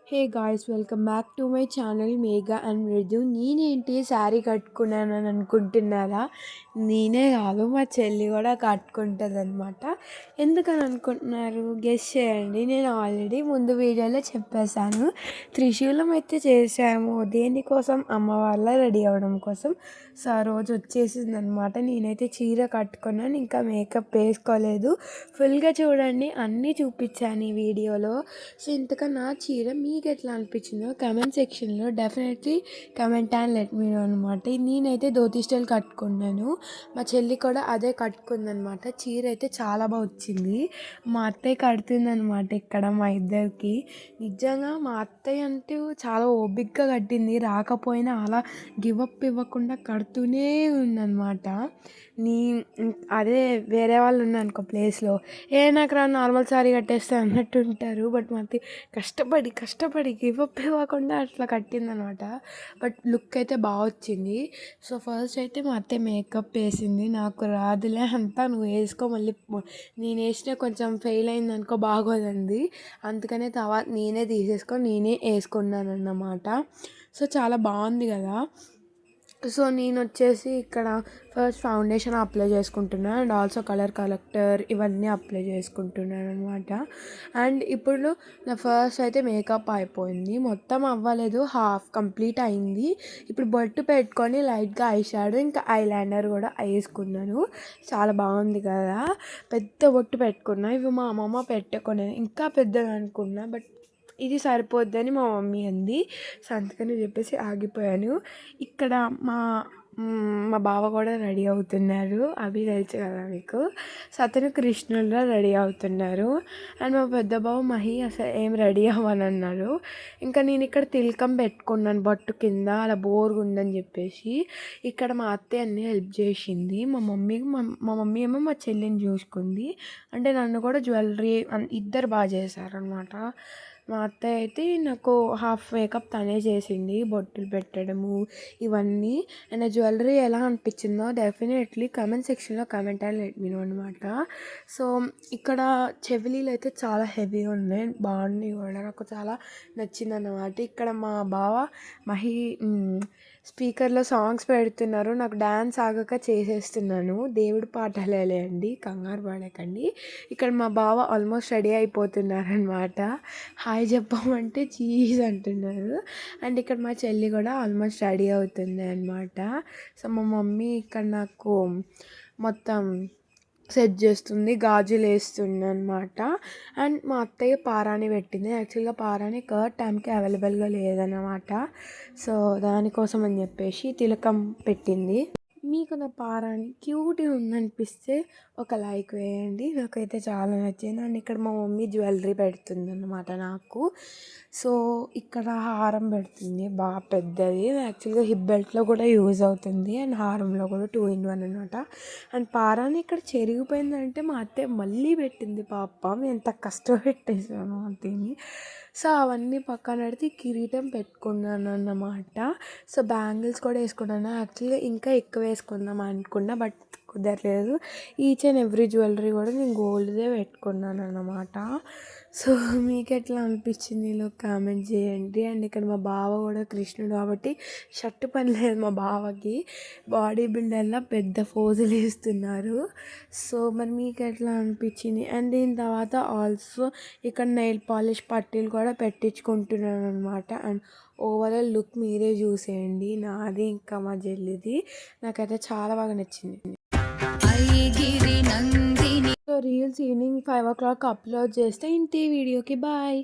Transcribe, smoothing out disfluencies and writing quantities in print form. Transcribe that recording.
Hey guys, welcome back to my channel Megha and మృదు. నేనేంటి శారీ కట్టుకున్నానని అనుకుంటున్నారా? నేనే కాదు, మా చెల్లి కూడా కట్టుకుంటుంది అనమాట. ఎందుకని అనుకుంటున్నారు? గెస్ చేయండి. నేను ఆల్రెడీ ముందు వీడియోలో చెప్పేశాను. త్రిశూలం అయితే చేసాము. దేనికోసం? అమ్మ వాళ్ళ రెడీ అవ్వడం కోసం. సో ఆ రోజు వచ్చేసింది అనమాట. నేనైతే చీర కట్టుకున్నాను, ఇంకా మేకప్ వేసుకోలేదు. ఫుల్గా చూడండి, అన్నీ చూపించాను ఈ వీడియోలో. సో ఇంతకన్నా చీర మీకు ఎట్లా అనిపించిందో కమెంట్ సెక్షన్లో definitely comment and let me know అనమాట. నేనైతే ధోతి స్టైల్ కట్టుకున్నాను, మా చెల్లి కూడా అదే కట్టుకుందనమాట. చీర అయితే చాలా బాగా వచ్చింది. మా అత్తయ్య కడుతుందనమాట ఇక్కడ మా ఇద్దరికి. నిజంగా మా అత్తయ్య అంటూ చాలా ఓపిక్గా కట్టింది. రాకపోయినా అలా గివప్ ఇవ్వకుండా కడుతూనే ఉందన్నమాట. నీ అదే వేరే వాళ్ళు ఉన్నారనుకో ప్లేస్లో, నాకు రా నార్మల్ సారీ కట్టేస్తే అన్నట్టు ఉంటారు. బట్ మా అత్తయ్య కష్టపడి గివప్ ఇవ్వకుండా అట్లా కట్టిందనమాట. బట్ లుక్ అయితే బాగా వచ్చింది. సో ఫస్ట్ అయితే మా అత్తయ్య మేకప్ వేసింది. నాకు రాదులే అంతా, నువ్వు వేసుకో, మళ్ళీ నేను వేసిన కొంచెం ఫెయిల్ అయింది అనుకో బాగోదండి. అందుకనే తర్వాత నేనే తీసేసుకొని నేనే వేసుకున్నాను అన్నమాట. సో చాలా బాగుంది కదా. సో నేను వచ్చేసి ఇక్కడ ఫస్ట్ ఫౌండేషన్ అప్లై చేసుకుంటున్నాను అండ్ ఆల్సో కలర్ కలెక్టర్ ఇవన్నీ అప్లై చేసుకుంటున్నాను అనమాట. అండ్ ఇప్పుడు నా ఫస్ట్ అయితే మేకప్ అయిపోయింది, మొత్తం అవ్వలేదు, హాఫ్ కంప్లీట్ అయింది. ఇప్పుడు బొట్టు పెట్టుకొని లైట్గా ఐ షాడో ఇంకా ఐలైనర్ కూడా వేసుకున్నాను. చాలా బాగుంది కదా. పెద్ద బొట్టు పెట్టుకున్నా, ఇవి మా అమ్మమ్మ పెట్టుకున్నాను, ఇంకా పెద్దగా అనుకున్నా. బట్ ఇది సరిపోద్దని మా మమ్మీ అంది. సో అందుకని చెప్పేసి ఆగిపోయాను. ఇక్కడ మా మా బావ కూడా రెడీ అవుతున్నారు, అవి తెలుసు కదా మీకు. సో అతను కృష్ణుల్లో రెడీ అవుతున్నారు. అండ్ మా పెద్ద బావ మహి అసలు ఏం రెడీ అవ్వని అన్నారు. ఇంకా నేను ఇక్కడ తిలకం పెట్టుకున్నాను బొట్టు కింద, అలా బోర్గా ఉందని చెప్పేసి. ఇక్కడ మా అత్తయ్య అన్నీ హెల్ప్ చేసింది. మా మమ్మీ ఏమో మా చెల్లిని చూసుకుంది. అంటే నన్ను కూడా జ్యువెలరీ ఇద్దరు బాగా చేశారనమాట. మా అత్తయ్య అయితే నాకు హాఫ్ మేకప్ తనే చేసింది, బొట్టులు పెట్టడము ఇవన్నీ. అండ్ జ్యువెలరీ ఎలా అనిపించిందో డెఫినెట్లీ కమెంట్ సెక్షన్లో కమెంట్ అని లెట్ మీ నో అనమాట. సో ఇక్కడ చెవిలీలు అయితే చాలా హెవీగా ఉన్నాయి, బాగున్నాయి కూడా, నాకు చాలా నచ్చింది అన్నమాట. ఇక్కడ మా బావ మహి స్పీకర్లో సాంగ్స్ పెడుతున్నారు, నాకు డ్యాన్స్ ఆగక చేసేస్తున్నాను. దేవుడి పాటలే అండి, కంగారు పడకండి. ఇక్కడ మా బావ ఆల్మోస్ట్ రెడీ అయిపోతున్నారనమాట. హాయ్ చెప్పమంటే చీజ్ అంటున్నారు. అండ్ ఇక్కడ మా చెల్లి కూడా ఆల్మోస్ట్ రెడీ అవుతుంది అనమాట. సో మా మమ్మీ ఇక్కడ నాకు మొత్తం సెట్ చేస్తుంది, గాజులు వేస్తుంది అనమాట. అండ్ మా అత్తయ్య పారాని పెట్టింది. యాక్చువల్గా పారాని కరెక్ట్ టైంకి అవైలబుల్గా లేదన్నమాట. సో దానికోసం అని చెప్పేసి తిలకం పెట్టింది. మీకు నా పారాని క్యూట్గా ఉందనిపిస్తే ఒక లైక్ వేయండి, నాకైతే చాలా నచ్చింది. అండ్ ఇక్కడ మా మమ్మీ జ్యువెలరీ పెడుతుంది అన్నమాట నాకు. సో ఇక్కడ హారం పెడుతుంది బాగా పెద్దది, యాక్చువల్గా హిప్ బెల్ట్లో కూడా యూజ్ అవుతుంది అండ్ హారంలో కూడా 2 in 1 అనమాట. అండ్ పారాని ఇక్కడ చెరిగిపోయిందంటే మా అత్తయ్య మళ్ళీ పెట్టింది. పాపం ఎంత కష్టపెట్టేసాను అత్తయ్యని. సో అవన్నీ పక్కన పెడితే కిరీటం పెట్టుకున్నాను అన్నమాట. సో బ్యాంగిల్స్ కూడా వేసుకున్నాను. యాక్చువల్గా ఇంకా ఎక్కువ వేసుకుందాం అనుకున్నా, బట్ కుదరలేదు. ఈచ్ అండ్ ఎవ్రీ జ్యువెలరీ కూడా నేను గోల్డ్దే పెట్టుకున్నాను అన్నమాట. సో మీకు ఎట్లా అనిపించింది ఇలా కామెంట్ చేయండి. అండ్ ఇక్కడ మా బావ కూడా కృష్ణుడు కాబట్టి షర్ట్ పని లేదు మా బావకి, బాడీ బిల్డర్లా పెద్ద ఫోజులు వేస్తున్నారు. సో మరి మీకు ఎట్లా అనిపించింది? అండ్ దీని తర్వాత ఆల్సో ఇక్కడ నెయిల్ పాలిష్ పట్టీలు కూడా పెట్టించుకుంటున్నాను అనమాట. అండ్ ఓవరాల్ లుక్ మీరే చూసేయండి, నాది ఇంకా మా చెల్లిది. నాకైతే చాలా బాగా నచ్చింది. So reels evening 5 o'clock upload చేస్తే ఇంటి వీడియోకి బాయ్.